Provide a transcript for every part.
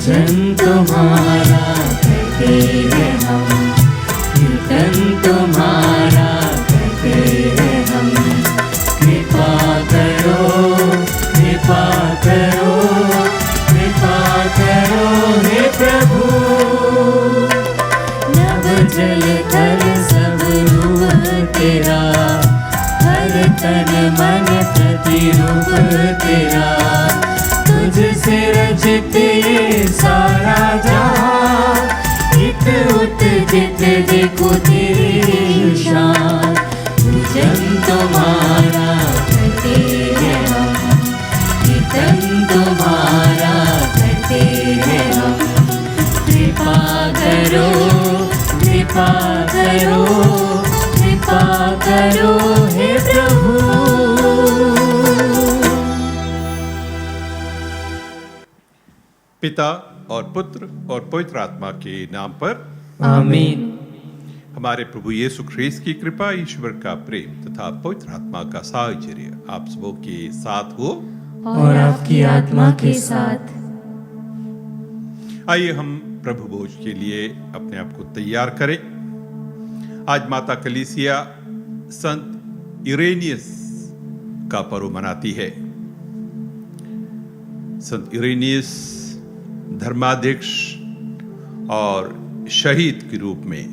पूजन तुम्हारा करते हैं हम, कीर्तन तुम्हारा करते हैं हम। कृपा करो, कृपा करो, कृपा करो हे प्रभु। नभ जल थल सब रूप तेरा, हर तन मन प्रतिरूप तेरा। तुझसे रचित ये सारा जहां, इत उत जित देखो तेरी शान। पूजन तुम्हारा करते हैं हम, कीर्तन तुम्हारा करते हैं हम। कृपा करो, कृपा करो, कृपा करो हे प्रभु। पिता और पुत्र और पवित्र आत्मा के नाम पर आमीन। हमारे प्रभु यीशु ख्रीस्त की कृपा, ईश्वर का प्रेम तथा पवित्र आत्मा का साहचर्य आप सबों के साथ हो और आपकी आत्मा के साथ। आइए हम प्रभु भोज के लिए अपने आप को तैयार करें। आज माता कलीसिया संत इरेनियस का पर्व मनाती है। संत इरेनियस धर्माध्यक्ष और शहीद के रूप में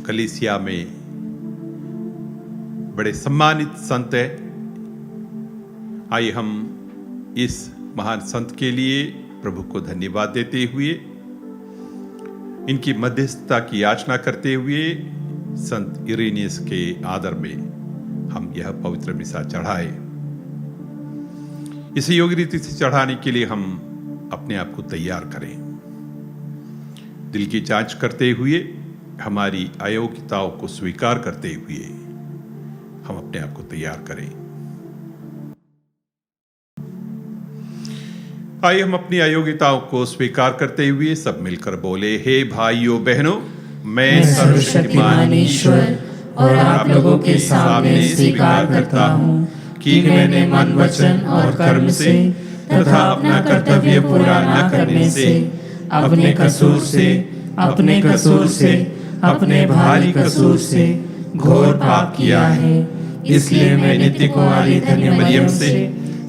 कलीसिया में बड़े सम्मानित संत है। आइए हम इस महान संत के लिए प्रभु को धन्यवाद देते हुए, इनकी मध्यस्थता की याचना करते हुए संत इरेनियस के आदर में हम यह पवित्र मिसा चढ़ाए। इसे योग्य रीति से चढ़ाने के लिए हम अपने आप को तैयार करें। दिल की जांच करते हुए, हमारी अयोग्यताओं को स्वीकार करते हुए हम अपने आप को तैयार करें। आइए हम अपनी अयोग्यताओं को स्वीकार करते हुए सब मिलकर बोले, हे भाइयों बहनों, मैं सर्वशक्तिमान ईश्वर और आप लोगों के सामने स्वीकार करता हूँ कि मैंने मन, वचन और कर्म से तथा अपना कर्तव्य पूरा न करने से, अपने कसूर से, अपने भारी कसूर से घोर पाप किया है। इसलिए मैं नित्य कुंवारी धन्य मरियम से,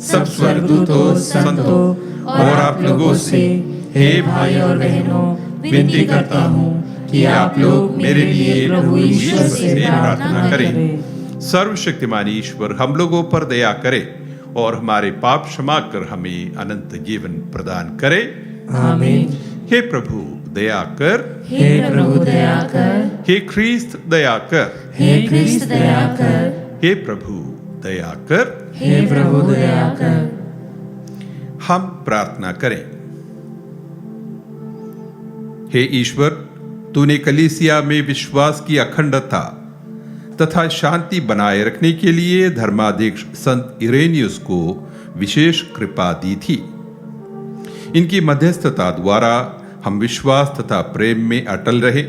सब स्वर्गदूतों, संतों और आप लोगों से, हे भाई और बहनों, विनती करता हूँ कि आप लोग मेरे लिए प्रभु ईश्वर से प्रार्थना करें। सर्वशक्तिमान ईश्वर हम लोगों पर दया करे और हमारे पाप क्षमा कर हमें अनंत जीवन प्रदान करे। आमीन। हे प्रभु दया कर, हे प्रभु दया कर, हे ख्रीस्त दया कर, हे ख्रीस्त दया कर, हे प्रभु दया कर, हे प्रभु दया कर। हम प्रार्थना करें। हे ईश्वर, तूने कलीसिया में विश्वास की अखंडता तथा शांति बनाए रखने के लिए धर्माध्यक्ष संत इरेनियस को विशेष कृपा दी थी। इनकी मध्यस्थता द्वारा हम विश्वास तथा प्रेम में अटल रहे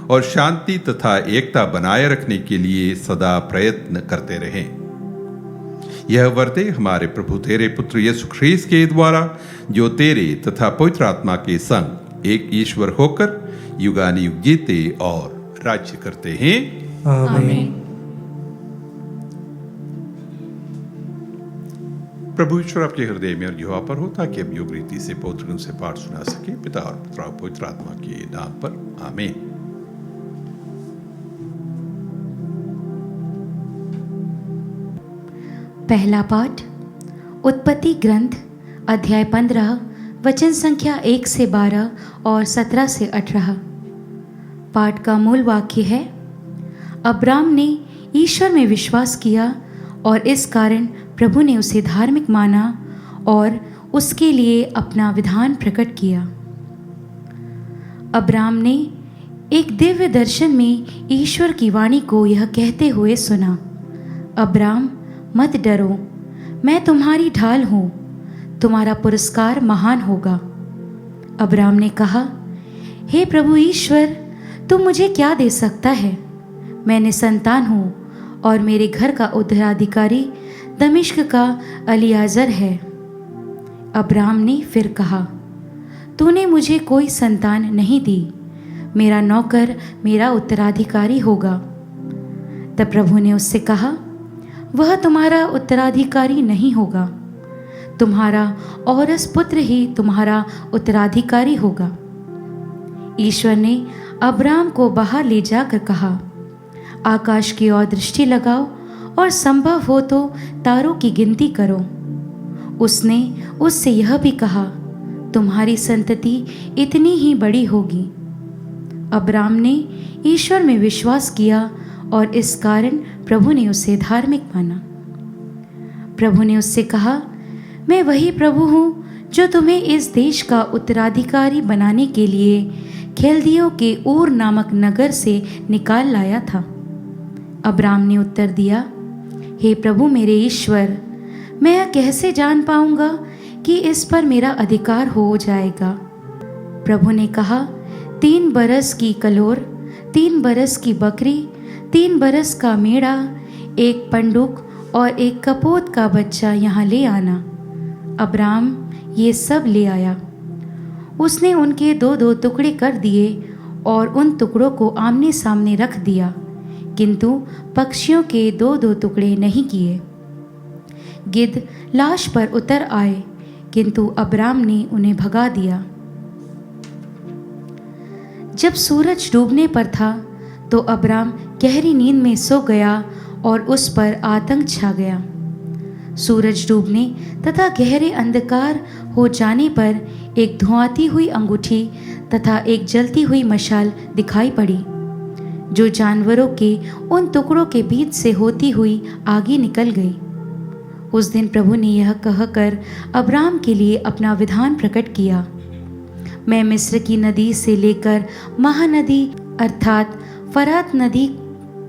और शांति तथा एकता बनाए रखने के लिए सदा प्रयत्न करते रहें। यह वरते हमारे प्रभु तेरे पुत्र यीशु ख्रीस्त के द्वारा, जो तेरे तथा पवित्र आत्मा के संग एक ईश्वर होकर युगानुयुग जीते और राज्य करते हैं। आमीन। प्रभु ईश्वर आपके हृदय में और युवा पर हो, ताकि हम योग रीति से पवित्र गुण से पाठ सुना सके। पिता और पुत्र और पवित्र आत्मा के नाम पर आमीन। पहला पाठ उत्पत्ति ग्रंथ अध्याय 15 वचन संख्या 1 से 12 और 17 से 18। पाठ का मूल वाक्य है, अब्राम ने ईश्वर में विश्वास किया और इस कारण प्रभु ने उसे धार्मिक माना और उसके लिए अपना विधान प्रकट किया। अब्राम ने एक दिव्य दर्शन में ईश्वर की वाणी को यह कहते हुए सुना, अब्राम मत डरो, मैं तुम्हारी ढाल हूँ, तुम्हारा पुरस्कार महान होगा। अब्राम ने कहा, हे प्रभु ईश्वर, तुम मुझे क्या दे सकता है? मैंने संतान हूँ और मेरे घर का उत्तराधिकारी दमिश्क का अलियाजर है। अब्राम ने फिर कहा, तूने मुझे कोई संतान नहीं दी, मेरा नौकर मेरा उत्तराधिकारी होगा। तब प्रभु ने उससे कहा, वह तुम्हारा उत्तराधिकारी नहीं होगा, तुम्हारा औरस पुत्र ही तुम्हारा उत्तराधिकारी होगा। ईश्वर ने अब्राम को बाहर ले जाकर कहा, आकाश की ओर दृष्टि लगाओ और संभव हो तो तारों की गिनती करो। उसने उससे यह भी कहा, तुम्हारी संतति इतनी ही बड़ी होगी। अब्राम ने ईश्वर में विश्वास किया और इस कारण प्रभु ने उसे धार्मिक माना। प्रभु ने उससे कहा, मैं वही प्रभु हूँ जो तुम्हें इस देश का उत्तराधिकारी बनाने के लिए खेल्दियों के ऊर नामक नगर से निकाल लाया था। अब्राम ने उत्तर दिया, हे प्रभु मेरे ईश्वर, मैं यह कैसे जान पाऊंगा कि इस पर मेरा अधिकार हो जाएगा। प्रभु ने कहा, 3 बरस की कलोर, 3 बरस की बकरी, 3 बरस का मेढ़ा, 1 पंडुक और 1 कपोत का बच्चा यहाँ ले आना। अब्राम ये सब ले आया। उसने उनके 2-2 टुकड़े कर दिए और उन टुकड़ों को आमने सामने रख दिया, किंतु पक्षियों के 2-2 टुकड़े नहीं किए। गिद्ध लाश पर उतर आए, किंतु अब्राम ने उन्हें भगा दिया। जब सूरज डूबने पर था तो अब्राम गहरी नींद में सो गया और उस पर आतंक छा गया। सूरज डूबने तथा गहरे अंधकार हो जाने पर एक धुआंती हुई अंगूठी तथा एक जलती हुई मशाल दिखाई पड़ी, जो जानवरों के उन टुकड़ों के बीच से होती हुई आगे निकल गई। उस दिन प्रभु ने यह कहकर अब्राम के लिए अपना विधान प्रकट किया, मैं मिस्र की नदी से लेकर महानदी अर्थात फरात नदी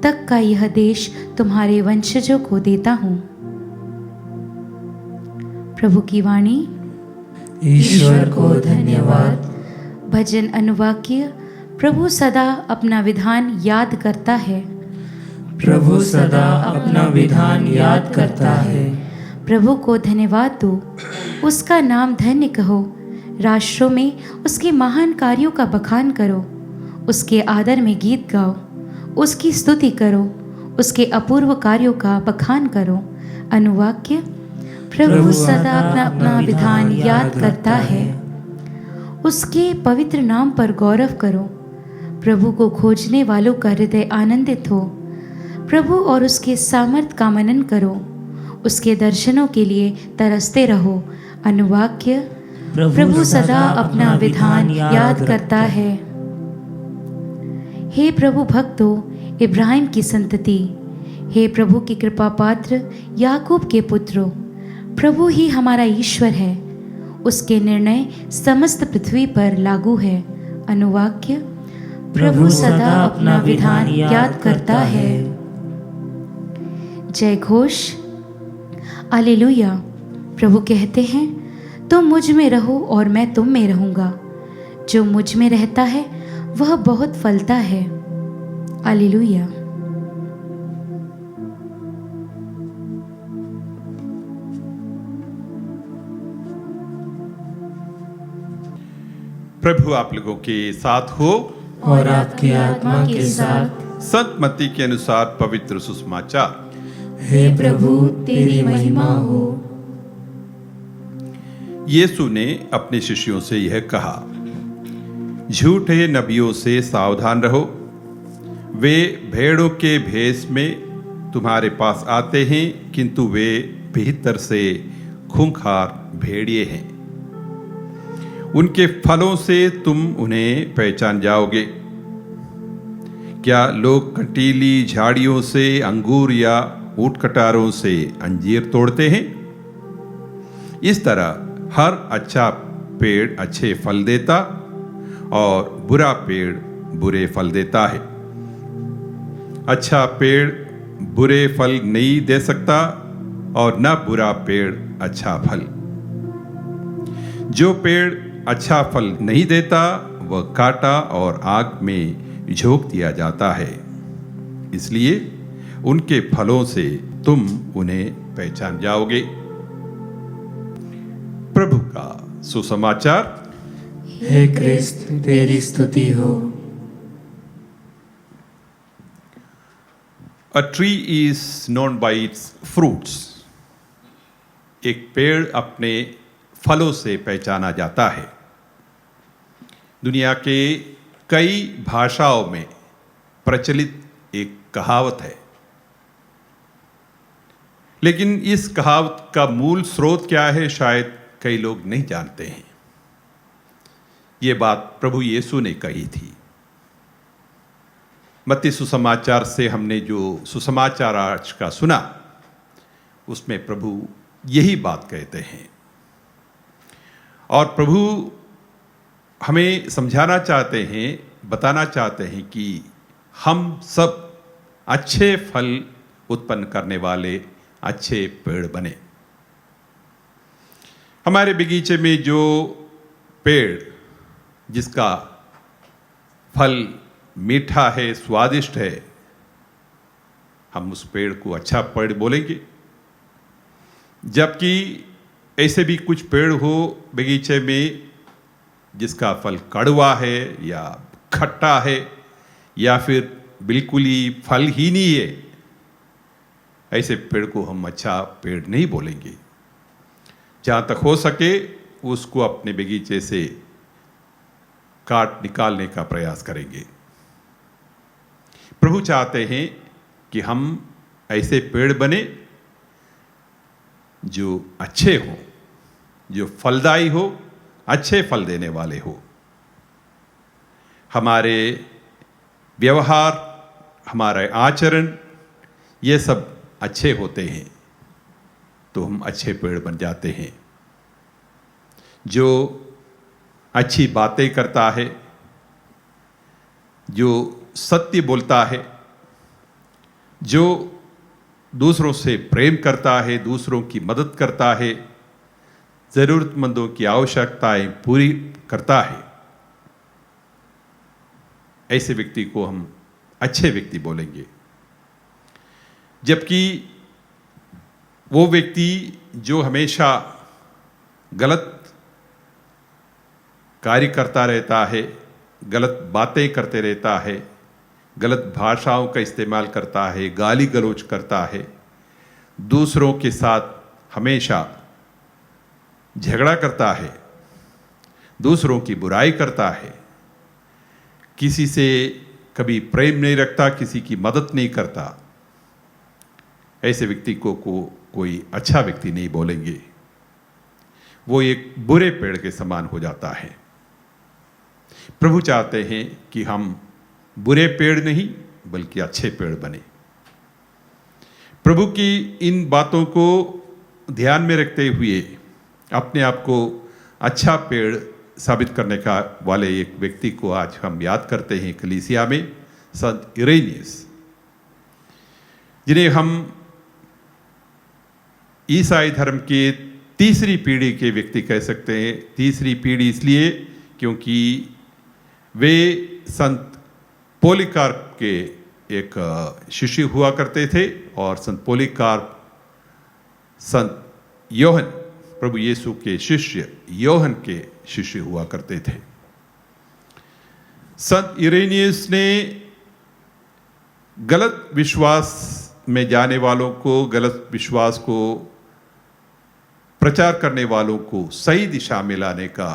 तक का यह देश तुम्हारे वंशजों को देता हूँ। प्रभु की वाणी। ईश्वर को धन्यवाद। भजन अनुवाक्य। प्रभु सदा अपना विधान याद करता है। प्रभु सदा अपना विधान याद करता है। प्रभु को धन्यवाद दो, उसका नाम धन्य कहो। राष्ट्रों में उसके महान कार्यों का बखान करो, उसके आदर में गीत गाओ, उसकी स्तुति करो, उसके अपूर्व कार्यों का बखान करो। अनुवाक्य। प्रभु सदा अपना विधान याद करता है। उसके पवित्र नाम पर गौरव करो। प्रभु को खोजने वालों का हृदय आनंदित हो। प्रभु और उसके सामर्थ्य का मनन करो, उसके दर्शनों के लिए तरसते रहो। अनुवाक्य। प्रभु सदा अपना विधान याद करता है। हे प्रभु भक्तों, इब्राहिम की संतति, हे प्रभु की कृपा पात्र याकूब के पुत्रों, प्रभु ही हमारा ईश्वर है, उसके निर्णय समस्त पृथ्वी पर लागू है। अनुवाक्य। प्रभु सदा अपना विधान याद करता है। जय घोष। हालेलुया। प्रभु कहते हैं, तुम मुझ में रहो और मैं तुम में रहूंगा। जो मुझ में रहता है वह बहुत फलता है। हालेलुया। प्रभु आप लोगों के साथ हो और आपकी आत्मा के साथ। संत मत्ती के अनुसार पवित्र सुसमाचार। हे प्रभु तेरी महिमा हो। यीशु ने अपने शिष्यों से यह कहा, झूठे नबियों से सावधान रहो। वे भेड़ों के भेष में तुम्हारे पास आते हैं, किंतु वे भीतर से खूंखार भेड़िए हैं। उनके फलों से तुम उन्हें पहचान जाओगे। क्या लोग कंटीली झाड़ियों से अंगूर या ऊंट कटारों से अंजीर तोड़ते हैं? इस तरह हर अच्छा पेड़ अच्छे फल देता और बुरा पेड़ बुरे फल देता है। अच्छा पेड़ बुरे फल नहीं दे सकता और न बुरा पेड़ अच्छा फल। जो पेड़ अच्छा फल नहीं देता वह काटा और आग में झोंक दिया जाता है। इसलिए उनके फलों से तुम उन्हें पहचान जाओगे। प्रभु का सुसमाचार। हे क्रिस्त तेरी स्तुति हो। A tree is known by its fruits. एक पेड़ अपने फलों से पहचाना जाता है। दुनिया के कई भाषाओं में प्रचलित एक कहावत है, लेकिन इस कहावत का मूल स्रोत क्या है शायद कई लोग नहीं जानते हैं। ये बात प्रभु यीशु ने कही थी। मत्ती सुसमाचार से हमने जो सुसमाचार आज का सुना, उसमें प्रभु यही बात कहते हैं और प्रभु हमें समझाना चाहते हैं, बताना चाहते हैं कि हम सब अच्छे फल उत्पन्न करने वाले अच्छे पेड़ बने। हमारे बगीचे में जो पेड़ जिसका फल मीठा है, स्वादिष्ट है, हम उस पेड़ को अच्छा पेड़ बोलेंगे। जबकि ऐसे भी कुछ पेड़ हो बगीचे में जिसका फल कड़वा है या खट्टा है या फिर बिल्कुल ही फल ही नहीं है, ऐसे पेड़ को हम अच्छा पेड़ नहीं बोलेंगे। जहाँ तक हो सके उसको अपने बगीचे से काट निकालने का प्रयास करेंगे। प्रभु चाहते हैं कि हम ऐसे पेड़ बने जो अच्छे हो, जो फलदायी हो, अच्छे फल देने वाले हो। हमारे व्यवहार, हमारे आचरण, ये सब अच्छे होते हैं तो हम अच्छे पेड़ बन जाते हैं। जो अच्छी बातें करता है, जो सत्य बोलता है, जो दूसरों से प्रेम करता है, दूसरों की मदद करता है, ज़रूरतमंदों की आवश्यकताएं पूरी करता है, ऐसे व्यक्ति को हम अच्छे व्यक्ति बोलेंगे। जबकि वो व्यक्ति जो हमेशा गलत कार्य करता रहता है, गलत बातें करते रहता है, गलत भाषाओं का इस्तेमाल करता है, गाली गलौज करता है, दूसरों के साथ हमेशा झगड़ा करता है, दूसरों की बुराई करता है, किसी से कभी प्रेम नहीं रखता, किसी की मदद नहीं करता, ऐसे व्यक्ति को कोई अच्छा व्यक्ति नहीं बोलेंगे। वो एक बुरे पेड़ के समान हो जाता है। प्रभु चाहते हैं कि हम बुरे पेड़ नहीं बल्कि अच्छे पेड़ बने। प्रभु की इन बातों को ध्यान में रखते हुए अपने आप को अच्छा पेड़ साबित करने का वाले एक व्यक्ति को आज हम याद करते हैं कलीसिया में, संत इरेनियस, जिन्हें हम ईसाई धर्म के तीसरी पीढ़ी के व्यक्ति कह सकते हैं। तीसरी पीढ़ी इसलिए क्योंकि वे संत पोलीकार्प के एक शिष्य हुआ करते थे और संत पोलीकार्प संत योहन, प्रभु यीशु के शिष्य योहन के शिष्य हुआ करते थे। संत इरेनियस ने गलत विश्वास में जाने वालों को, गलत विश्वास को प्रचार करने वालों को सही दिशा में लाने का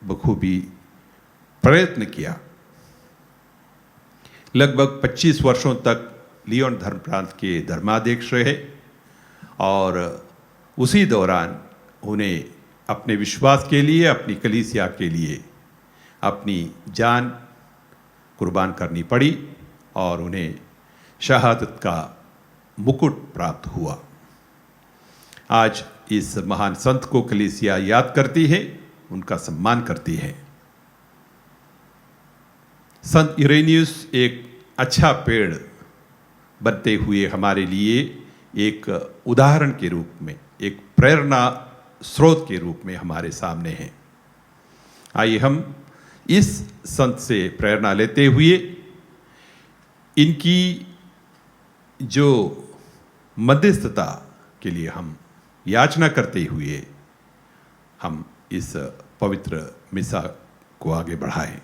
बखूबी प्रयत्न किया। लगभग 25 वर्षों तक लियोन धर्म प्रांत के धर्माध्यक्ष रहे और उसी दौरान उन्हें अपने विश्वास के लिए, अपनी कलीसिया के लिए अपनी जान कुर्बान करनी पड़ी और उन्हें शहादत का मुकुट प्राप्त हुआ। आज इस महान संत को कलीसिया याद करती है, उनका सम्मान करती है। संत इरेनियस एक अच्छा पेड़ बनते हुए हमारे लिए एक उदाहरण के रूप में, एक प्रेरणा स्रोत के रूप में हमारे सामने हैं। आइए हम इस संत से प्रेरणा लेते हुए इनकी जो मध्यस्थता के लिए हम याचना करते हुए हम इस पवित्र मिसा को आगे बढ़ाएं।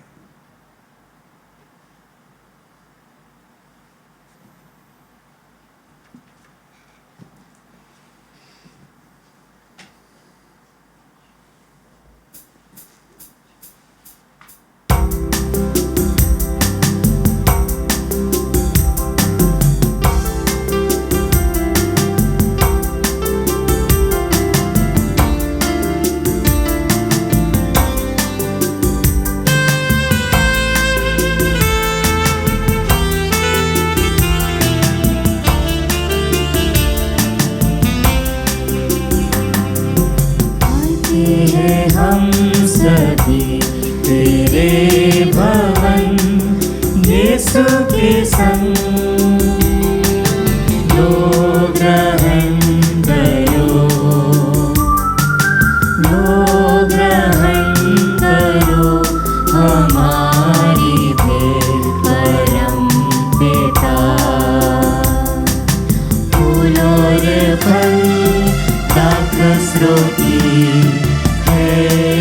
हम सभी तेरे भवन यीशु के संग लो ग्रहण करो, लो ग्रहण करो हमारी भेंट परम पिता। फूल और फल दाखरसों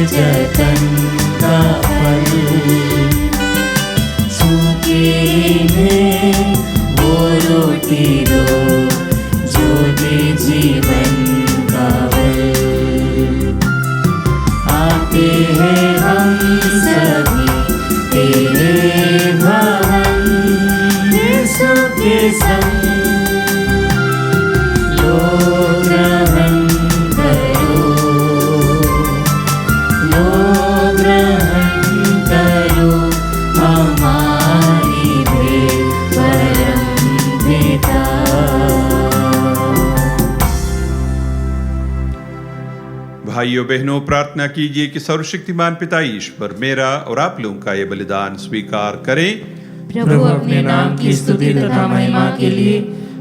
जतन का फल, सूखे में वो रोटी दो जो दे जीवन का बल। आते हैं हम सभी तेरे भवन यीशु के संग लो ग्रहण भाइयों बहनों, प्रार्थना कीजिए कि सर्वशक्तिमान पिता ईश्वर मेरा और आप लोगों का ये बलिदान स्वीकार करें। प्रभु अपने नाम की स्तुति तथा महिमा के लिए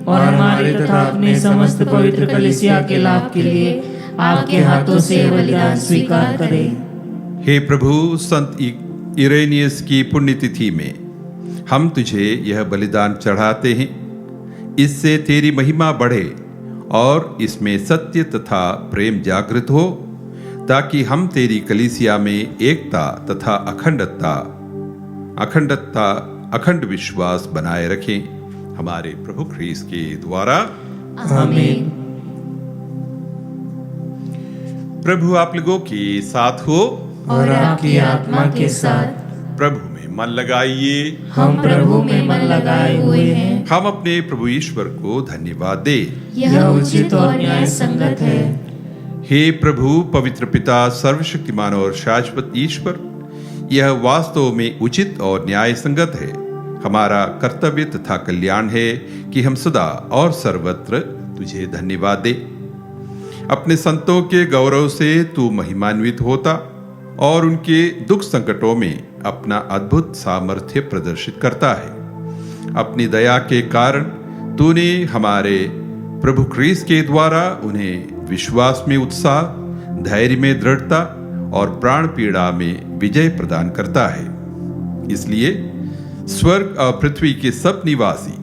और हमारे तथा अपने समस्त पवित्र कलीसिया के लाभ के लिए आपके हाथों से बलिदान स्वीकार करें। हे प्रभु, संत इरेनियस की पुण्यतिथि में हम तुझे यह बलिदान चढ़ाते हैं, इससे तेरी महिमा बढ़े और इसमें सत्य तथा प्रेम जागृत हो, ताकि हम तेरी कलीसिया में एकता तथा अखंड विश्वास बनाए रखें। हमारे प्रभु ख्रीस्त के द्वारा आमीन। प्रभु आप लोगों के साथ हो और आपकी आत्मा के साथ। प्रभु में मन लगाइए। हम प्रभु में मन लगाए हुए हैं। हम अपने प्रभु ईश्वर को धन्यवाद दे। यह उचित और न्याय संगत है। हे प्रभु, पवित्र पिता, सर्वशक्तिमान और शाश्वत ईश्वर, यह वास्तव में उचित और न्याय संगत है। हमारा कर्तव्य तथा कल्याण है कि हम सदा और सर्वत्र तुझे धन्यवाद दे। अपने संतों के गौरव से तू महिमान्वित होता और उनके दुख संकटों में अपना अद्भुत सामर्थ्य प्रदर्शित करता है। अपनी दया के कारण तूने हमारे प्रभु ख्रीस्त के द्वारा उन्हें विश्वास में उत्साह, धैर्य में दृढ़ता और प्राण पीड़ा में विजय प्रदान करता है। इसलिए स्वर्ग और पृथ्वी के सब निवासी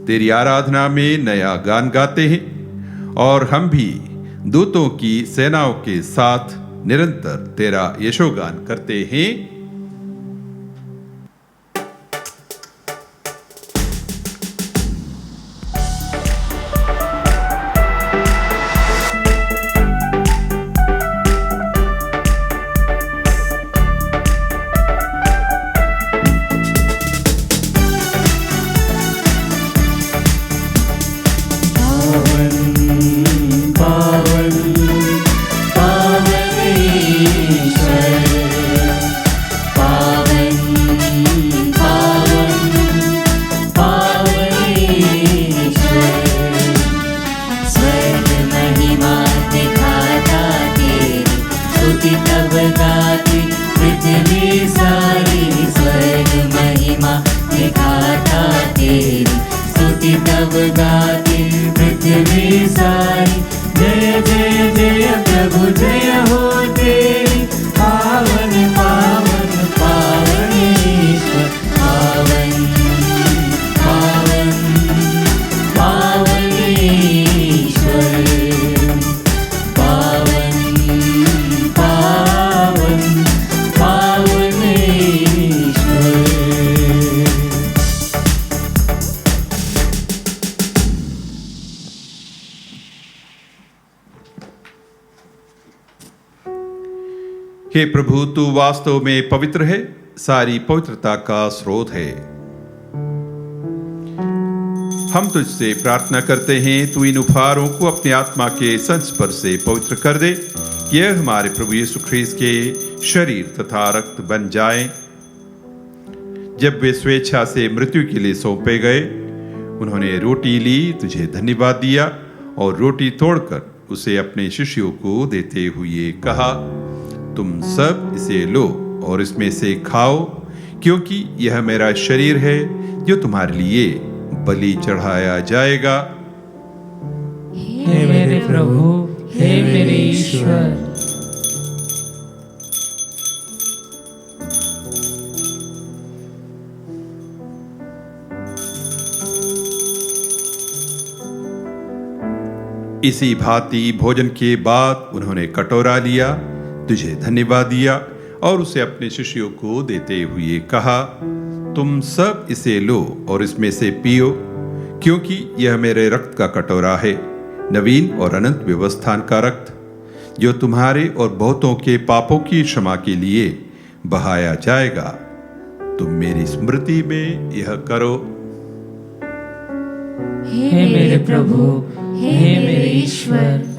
तेरी आराधना में नया गान गाते हैं और हम भी दूतों की सेनाओं के साथ निरंतर तेरा यशोगान करते हैं। हे प्रभु, तू वास्तव में पवित्र है, सारी पवित्रता का स्रोत है। हम तुझसे प्रार्थना करते हैं, तू इन उपहारों को अपनी आत्मा के संस्पर्श से पवित्र कर दे। यह हमारे प्रभु यीशु ख्रीस्त के शरीर तथा रक्त बन जाए। जब वे स्वेच्छा से मृत्यु के लिए सौंपे गए, उन्होंने रोटी ली, तुझे धन्यवाद दिया और रोटी तोड़कर उसे अपने शिष्यों को देते हुए कहा, तुम सब इसे लो और इसमें से खाओ, क्योंकि यह मेरा शरीर है जो तुम्हारे लिए बलि चढ़ाया जाएगा। हे मेरे प्रभु, हे मेरे ईश्वर। इसी भांति भोजन के बाद उन्होंने कटोरा लिया, तुझे धन्यवाद दिया और उसे अपने शिष्यों को देते हुए कहा, तुम सब इसे लो और इसमें से पियो, क्योंकि यह मेरे रक्त का कटोरा है, नवीन और अनंत व्यवस्थान का रक्त, जो तुम्हारे और बहुतों के पापों की क्षमा के लिए बहाया जाएगा। तुम मेरी स्मृति में यह करो। हे मेरे प्रभु, हे मेरे ईश्वर।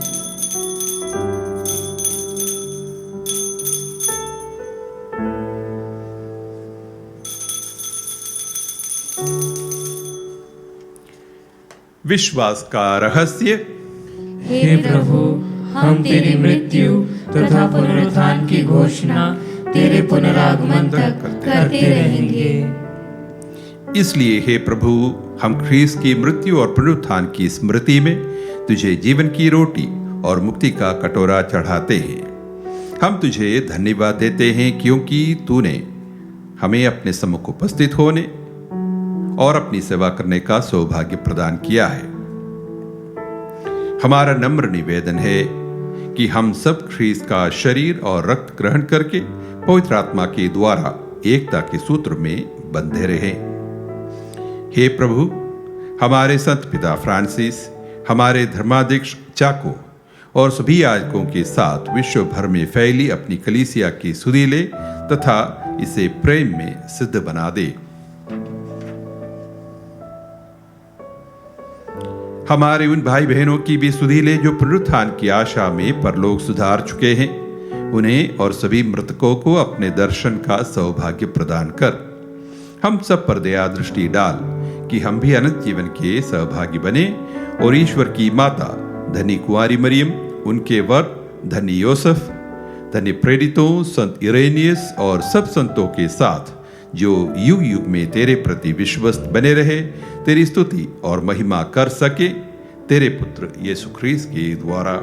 विश्वास का रहस्य। हे प्रभु, हम तेरी मृत्यु तथा पुनरुत्थान की घोषणा तेरे पुनरागमन तक करते रहेंगे। इसलिए हे प्रभु, हम ख्रीस्त की मृत्यु और पुनरुत्थान की स्मृति में तुझे जीवन की रोटी और मुक्ति का कटोरा चढ़ाते हैं। हम तुझे धन्यवाद देते हैं, क्योंकि तूने हमें अपने सम्मुख उपस्थित होने और अपनी सेवा करने का सौभाग्य प्रदान किया है। हमारा नम्र निवेदन है कि हम सब ख्रीस्त का शरीर और रक्त ग्रहण करके पवित्र आत्मा के द्वारा एकता के सूत्र में बंधे रहें। हे प्रभु, हमारे संत पिता फ्रांसिस, हमारे धर्माध्यक्ष चाको और सभी याजकों के साथ विश्व भर में फैली अपनी कलीसिया की सुधि ले तथा इसे प्रेम में सिद्ध बना दे। हमारे उन भाई बहनों की भी सुधि ले जो पुनरुत्थान की आशा में परलोक सुधार चुके हैं, उन्हें और सभी मृतकों को अपने दर्शन का सौभाग्य प्रदान कर। हम सब पर दया दृष्टि डाल कि हम भी अनंत जीवन के सहभागी बने और ईश्वर की माता धनी कुंवारी मरियम, उनके वर धनी योसेफ, धनी प्रेरितों संत इरेनियस और सब संतों के साथ जो युग युग में तेरे प्रति विश्वस्त बने रहे, तेरी स्तुति और महिमा कर सके, तेरे पुत्र यीशु ख्रीस्त के द्वारा।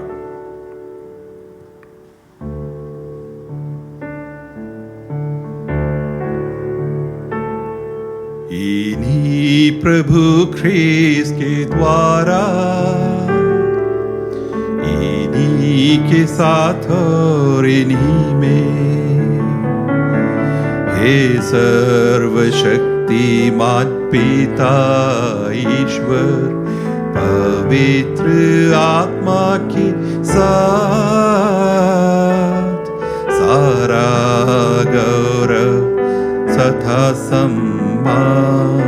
इन्हीं प्रभु ख्रीस्त के द्वारा, इन्हीं के साथ और इन्हीं में, हे सर्वशक्तिमान पिता ईश्वर, पवित्र आत्मा के साथ सारा गौरव तथा सम्मान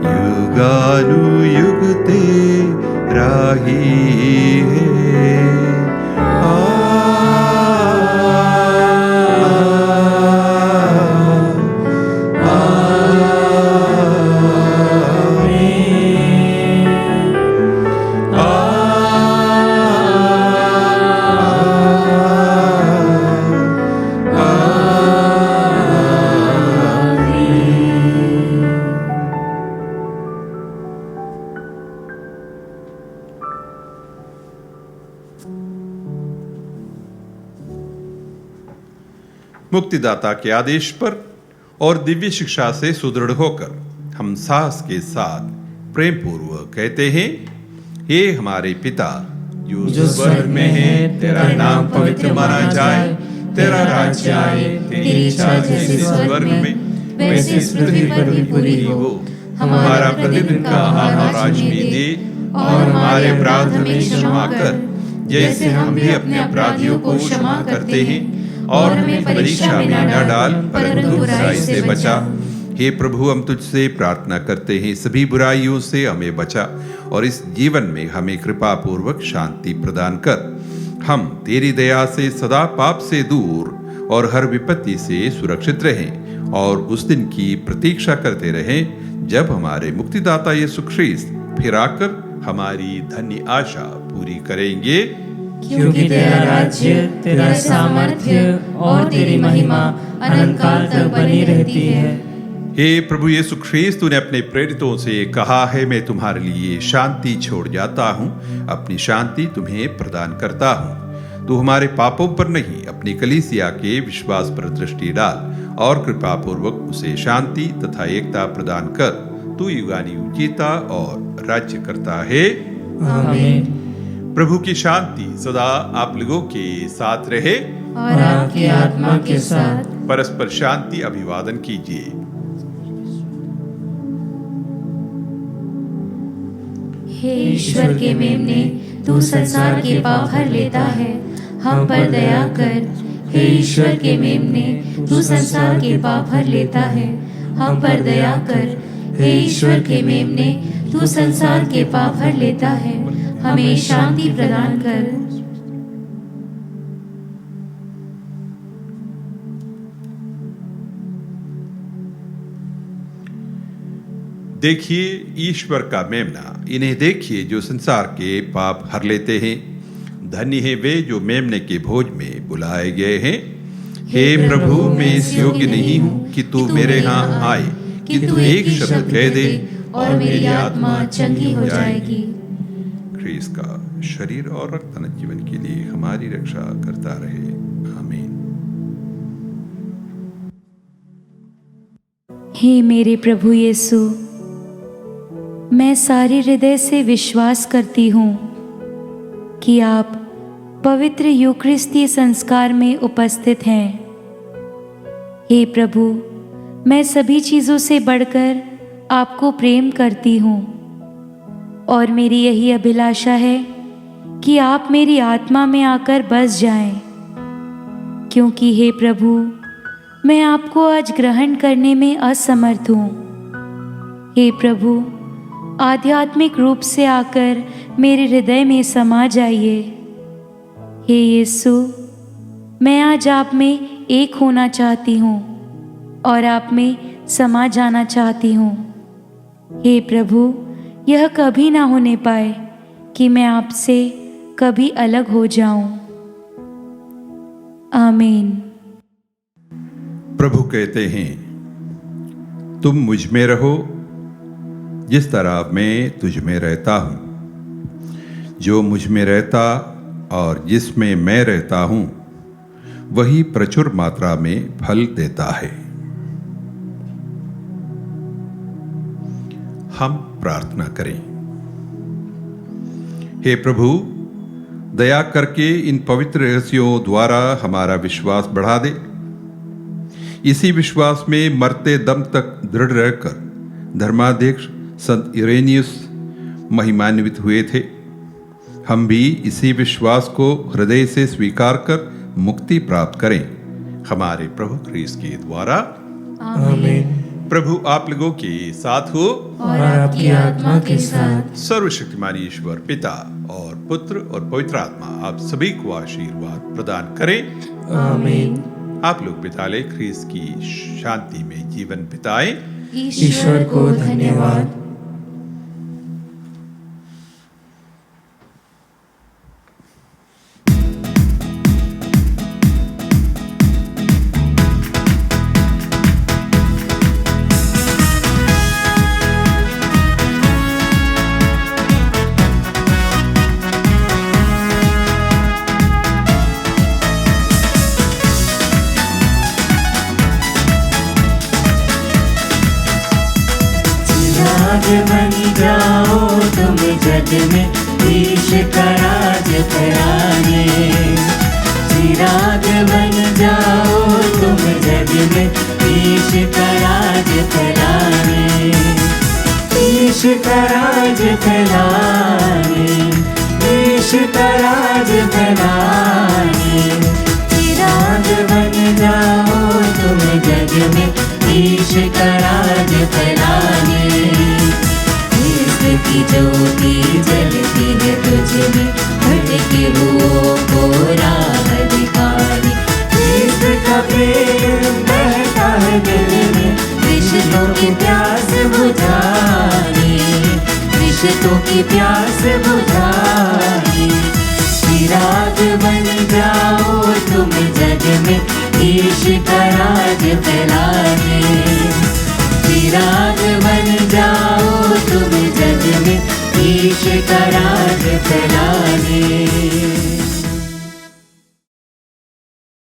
युगानुयुग तेरा ही है। मुक्तिदाता के आदेश पर और दिव्य शिक्षा से सुदृढ़ होकर हम साहस के साथ प्रेम पूर्वक कहते हैं, हे हमारे पिता जो स्वर्ग में है, तेरा नाम पवित्र माना जाए, तेरा राज्य आए, तेरी इच्छा जैसे स्वर्ग में वैसे इस पृथ्वी पर भी पूरी हो। हमारा प्रतिदिन का आहार आज हमें दे और हमारे अपराध हमें क्षमा कर, जैसे हम भी अपने अपराधियों को क्षमा करते हैं, और हमें परीक्षा में न डाल, परंतु बुराई से बचा। हे प्रभु, हम तुझसे प्रार्थना करते हैं, सभी बुराइयों से हमें बचा और इस जीवन में हमें कृपा पूर्वक शांति प्रदान कर। हम तेरी दया से सदा पाप से दूर और हर विपत्ति से सुरक्षित रहें और उस दिन की प्रतीक्षा करते रहें जब हमारे मुक्तिदाता यीशु ख्रीस्त फिर आकर हमारी धन्य आशा पूरी करेंगे। क्योंकि तेरा राज्य, तेरा सामर्थ्य और तेरी महिमा अनंत काल तक बनी रहती है। हे प्रभु यीशु ख्रीस्त, तूने अपने प्रेरितों से कहा है, मैं तुम्हारे लिए शांति छोड़ जाता हूँ, अपनी शांति तुम्हें प्रदान करता हूँ। तू हमारे पापों पर नहीं, अपनी कलीसिया के विश्वास पर दृष्टि डाल और कृपा पूर्वक उसे शांति तथा एकता प्रदान कर। तू युगानुयुग जीता और राज्य करता है। आमीन। प्रभु की शांति सदा आप लोगों के साथ रहे और आपकी आत्मा के साथ। परस्पर शांति अभिवादन कीजिए। हे ईश्वर के मेमने, तू संसार के पाप हर लेता है, हम पर दया कर। हे ईश्वर के मेमने, तू संसार के पाप हर लेता है, हम पर दया कर। हे ईश्वर के मेमने, तू संसार के पाप हर लेता है, हमें शांति प्रदान कर। देखिए ईश्वर का मेमना, इन्हें देखिए जो संसार के पाप हर लेते हैं। धन्य है वे जो मेमने के भोज में बुलाए गए हैं। हे प्रभु, मैं इस योग्य नहीं हूँ कि तू मेरे यहाँ आए, कि तू एक शब्द कह दे और मेरी आत्मा चंगी हो जाएगी। ख्रीस्त का शरीर और रक्त अनंत जीवन के लिए हमारी रक्षा करता रहे। आमीन। हे मेरे प्रभु यीशु, मैं सारे हृदय से विश्वास करती हूँ कि आप पवित्र यूकरिस्तीय संस्कार में उपस्थित हैं। हे प्रभु, मैं सभी चीज़ों से बढ़कर आपको प्रेम करती हूँ और मेरी यही अभिलाषा है कि आप मेरी आत्मा में आकर बस जाएं, क्योंकि हे प्रभु, मैं आपको आज ग्रहण करने में असमर्थ हूँ। हे प्रभु, आध्यात्मिक रूप से आकर मेरे हृदय में समा जाइए। हे यीशु, मैं आज आप में एक होना चाहती हूँ और आप में समा जाना चाहती हूँ। हे प्रभु, यह कभी ना होने पाए कि मैं आपसे कभी अलग हो जाऊं। आमीन। प्रभु कहते हैं, तुम मुझ में रहो जिस तरह मैं तुझ में रहता हूँ। जो मुझ में रहता और जिसमें मैं रहता हूँ, वही प्रचुर मात्रा में फल देता है। हम प्रार्थना करें। हे प्रभु, दया करके इन पवित्र रहस्यों द्वारा हमारा विश्वास बढ़ा दे। इसी विश्वास में मरते दम तक दृढ़ रहकर धर्माध्यक्ष संत इरेनियस महिमान्वित हुए थे। हम भी इसी विश्वास को हृदय से स्वीकार कर मुक्ति प्राप्त करें, हमारे प्रभु ख्रीस्त के द्वारा। आमीन। प्रभु आप लोगों के साथ हो और आपकी आत्मा के साथ। सर्वशक्तिमान ईश्वर पिता और पुत्र और पवित्र आत्मा आप सभी को आशीर्वाद प्रदान करें। आमीन। आप लोग बिता ले ख्रीस्त की शांति में जीवन बिताएं। ईश्वर को धन्यवाद। बन जाओ तुम जग में ईश का राज फैलाने। चिराग बन जाओ तुम जग में ईश का राज फैलाने। ईश का राज फैलाने, ईश का राज फैलाने। चिराग बन जाओ तुम जग में ईश का राज फैलाने। ईश्वर की ज्योति जलती है तुझ में, भटके हुओं को राह दिखाने। ईश्वर का प्रेम बहता है दिल में, रिश्तों की प्यास बुझाने, रिश्तों की प्यास बुझाने। चिराग बन जाओ तुम जग में ईश का राज फैला